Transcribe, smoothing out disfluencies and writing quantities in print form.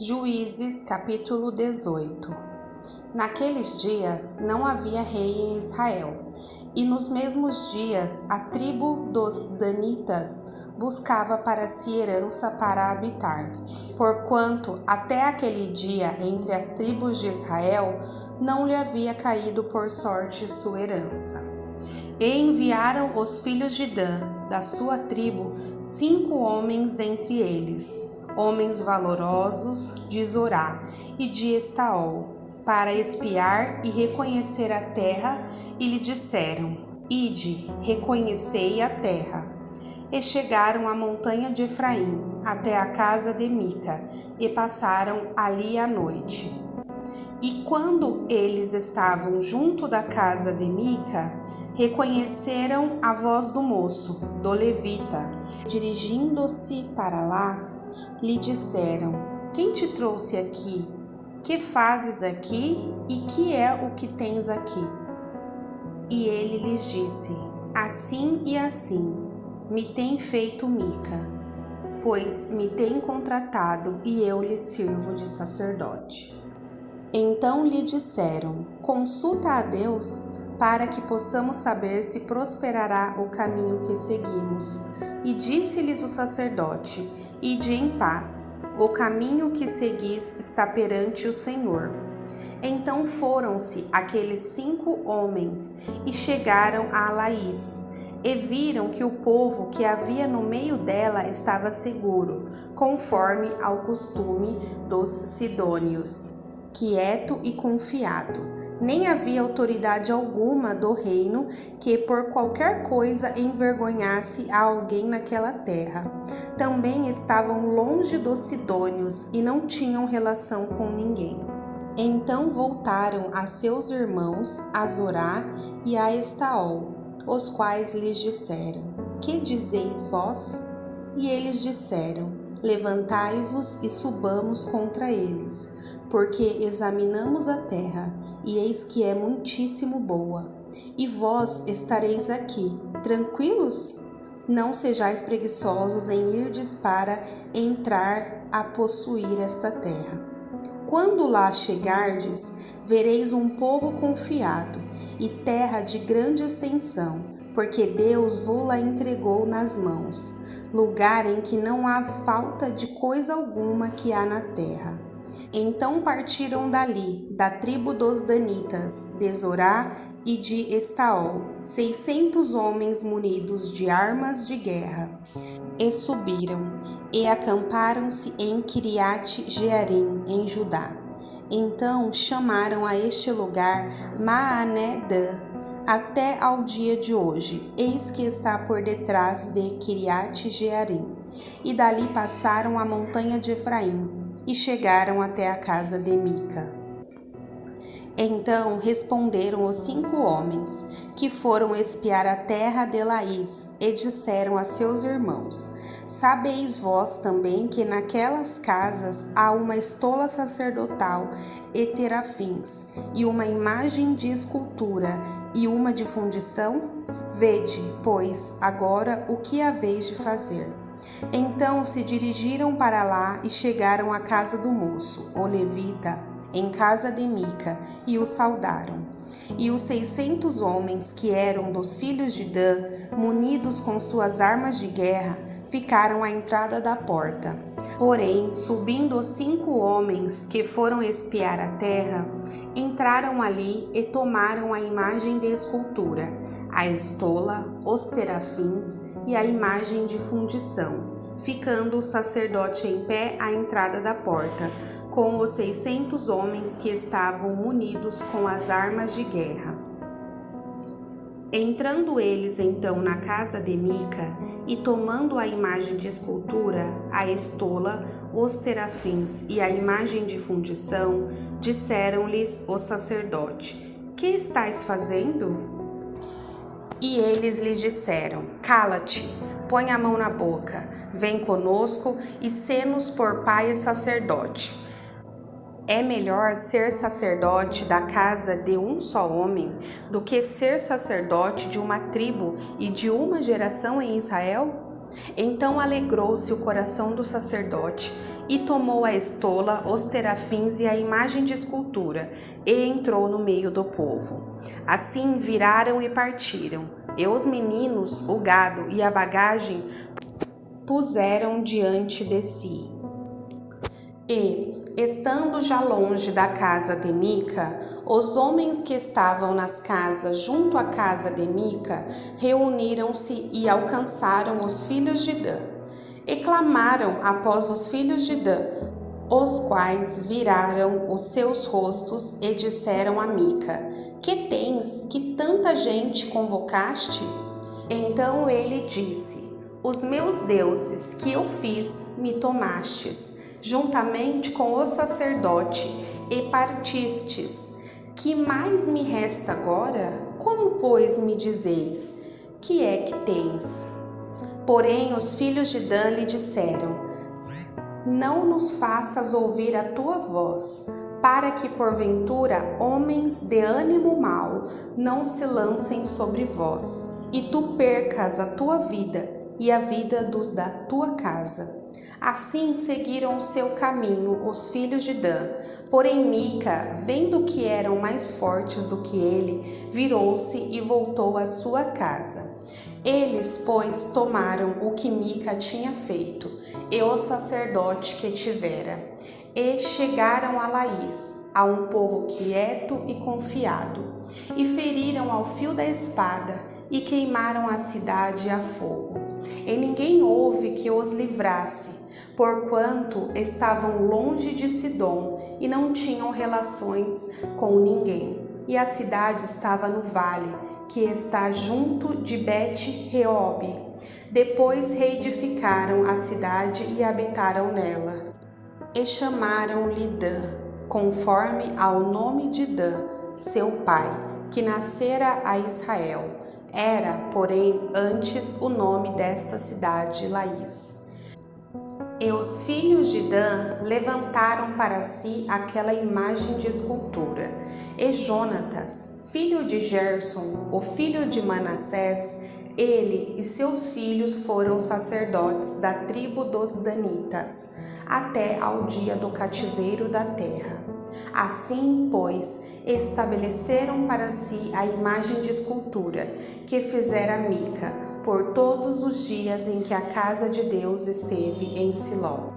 Juízes, capítulo 18. Naqueles dias não havia rei em Israel, e nos mesmos dias a tribo dos Danitas buscava para si herança para habitar, porquanto até aquele dia entre as tribos de Israel não lhe havia caído por sorte sua herança. E enviaram os filhos de Dan, da sua tribo, 5 homens dentre eles, homens valorosos de Zorá e de Estaol, para espiar e reconhecer a terra, e lhe disseram: Ide, reconhecei a terra. E chegaram à montanha de Efraim, até a casa de Mica, e passaram ali a noite. E quando eles estavam junto da casa de Mica, reconheceram a voz do moço, do levita. Dirigindo-se para lá, lhe disseram: Quem te trouxe aqui? Que fazes aqui e que é o que tens aqui? E ele lhes disse: Assim e assim me tem feito Mica, pois me tem contratado e eu lhe sirvo de sacerdote. Então lhe disseram: Consulta a Deus, para que possamos saber se prosperará o caminho que seguimos. E disse-lhes o sacerdote: Ide em paz, o caminho que seguis está perante o Senhor. Então foram-se aqueles 5 homens e chegaram a Laís, e viram que o povo que havia no meio dela estava seguro, conforme ao costume dos sidônios, quieto e confiado. Nem havia autoridade alguma do reino que por qualquer coisa envergonhasse a alguém naquela terra. Também estavam longe dos sidônios e não tinham relação com ninguém. Então voltaram a seus irmãos, a Zorá e a Estaol, os quais lhes disseram: Que dizeis vós? E eles disseram: Levantai-vos e subamos contra eles, porque examinamos a terra, e eis que é muitíssimo boa. E vós estareis aqui, tranquilos? Não sejais preguiçosos em irdes para entrar a possuir esta terra. Quando lá chegardes, vereis um povo confiado e terra de grande extensão, porque Deus vos-la entregou nas mãos, lugar em que não há falta de coisa alguma que há na terra. Então partiram dali, da tribo dos Danitas, de Zorá e de Estaol, 600 homens munidos de armas de guerra, e subiram, e acamparam-se em Quiriate-Jearim, em Judá. Então chamaram a este lugar Maané-Dan, até ao dia de hoje, eis que está por detrás de Quiriate-Jearim. E dali passaram a montanha de Efraim, e chegaram até a casa de Mica. Então responderam os 5 homens, que foram espiar a terra de Laís, e disseram a seus irmãos: Sabeis vós também que naquelas casas há uma estola sacerdotal e terafins, e uma imagem de escultura, e uma de fundição? Vede, pois, agora o que haveis de fazer. Então se dirigiram para lá e chegaram à casa do moço, o levita, em casa de Mica, e o saudaram. E os 600 homens que eram dos filhos de Dan, munidos com suas armas de guerra, ficaram à entrada da porta. Porém, subindo os 5 homens que foram espiar a terra, entraram ali e tomaram a imagem de escultura, a estola, os terafins e a imagem de fundição, ficando o sacerdote em pé à entrada da porta, com os 600 homens que estavam munidos com as armas de guerra. Entrando eles então na casa de Mica, e tomando a imagem de escultura, a estola, os terafins e a imagem de fundição, disseram-lhes o sacerdote: Que estáis fazendo? E eles lhe disseram: Cala-te, põe a mão na boca, vem conosco e sê-nos por pai e sacerdote. É melhor ser sacerdote da casa de um só homem do que ser sacerdote de uma tribo e de uma geração em Israel? Então alegrou-se o coração do sacerdote E tomou a estola, os terafins e a imagem de escultura, e entrou no meio do povo. Assim viraram e partiram, e os meninos, o gado e a bagagem puseram diante de si. E, estando já longe da casa de Mica, os homens que estavam nas casas junto à casa de Mica reuniram-se e alcançaram os filhos de Dan. E clamaram após os filhos de Dan, os quais viraram os seus rostos e disseram a Mica: Que tens, que tanta gente convocaste? Então ele disse: Os meus deuses que eu fiz me tomastes, juntamente com o sacerdote, e partistes. Que mais me resta agora? Como, pois, me dizeis: Que é que tens? Porém os filhos de Dan lhe disseram: Não nos faças ouvir a tua voz, para que porventura homens de ânimo mau não se lancem sobre vós, e tu percas a tua vida e a vida dos da tua casa. Assim seguiram o seu caminho os filhos de Dan. Porém Mica, vendo que eram mais fortes do que ele, virou-se e voltou à sua casa. Eles, pois, tomaram o que Mica tinha feito, e o sacerdote que tivera, e chegaram a Laís, a um povo quieto e confiado, e feriram ao fio da espada, e queimaram a cidade a fogo. E ninguém houve que os livrasse, porquanto estavam longe de Sidom e não tinham relações com ninguém. E a cidade estava no vale, que está junto de Bet-Reobe. Depois reedificaram a cidade e habitaram nela. E chamaram-lhe Dan, conforme ao nome de Dan, seu pai, que nascera a Israel. Era, porém, antes o nome desta cidade Laís. E os filhos de Dan levantaram para si aquela imagem de escultura. E Jonatas, filho de Gerson, o filho de Manassés, ele e seus filhos foram sacerdotes da tribo dos Danitas, até ao dia do cativeiro da terra. Assim, pois, estabeleceram para si a imagem de escultura que fizera Mica, por todos os dias em que a casa de Deus esteve em Siló.